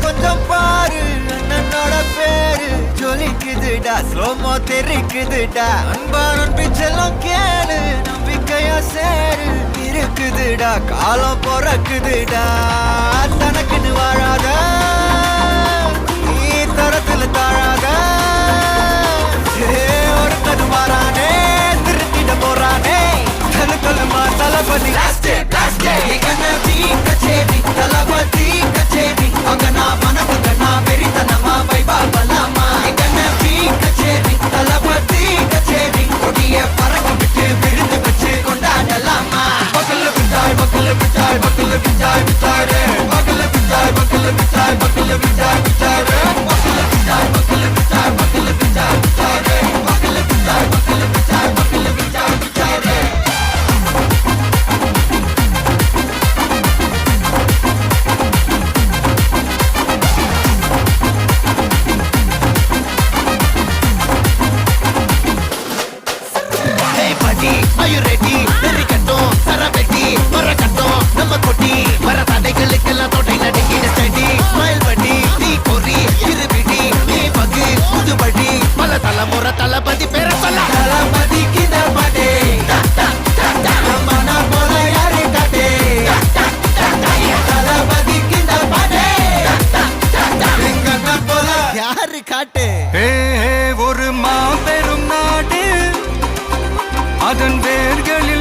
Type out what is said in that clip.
கொஞ்சம் பாரு அண்ணனோட பேரு ஜொலிக்குதுடா ஸ்லோமோ தெரிக்குதுடா அன்பானன் பிச்செல்லாம் கேளு நம்பிக்கையா சேரு இருக்குதுடா காலம் பிறக்குதுடா தனக்குன்னு வாழாத நீ தரத்துல தாழாத ஒருத்தது மாறானே திருத்திட போறானே கலு கலுமா தளபதி தளபதி கச்சேரி அங்கனா மனசுகனா வெறித்தனமா வைபா பலாமா கண்ணபி கச்சேரி தளபதி கச்சேரி கொடிய பறக்க விட்டு விழுந்து வச்சு கொண்டாடலாமா பக்கல்ல பிட்டாய் பக்கல்ல பிட்டாய் பக்கல்ல பிட்டாய் பிட்டாரே பக்கல்ல பிட்டாய் பக்கல்ல பிட்டாய் பக்கல்ல பிட்டாய் பிட்டாரே பக்கல்ல பிட்டாய் பக்கல்ல பிட்டாய் பக்கல்ல பிட்டாய் பிட்டாரே பக்கல்ல பிட்டாய் பக்கல்ல பிட்டாய் பக்கல்ல பிட்டாய் பிட்டாரே Are you ready? நெறிக்கட்டும் சரவெட்டி மரக்கட்டும் நம்ம கொட்டி வர தடைகளுக்கெல்லாம் தொட்டை நடுங்கிட ஸ்டடி ஸ்மைல் பண்ணி நீ பொறி இருபிடி நீ பகு புதுபடி பல தலைமுறை தளபதி பேர சொல்ல தளபதி கித பாட்டே மன போல யாரே காட்டே தளபதி கித பாட்டே எங்க போல யாரு காட்டே ஒரு மாபெரும் நாடு அதன் வேர்களில்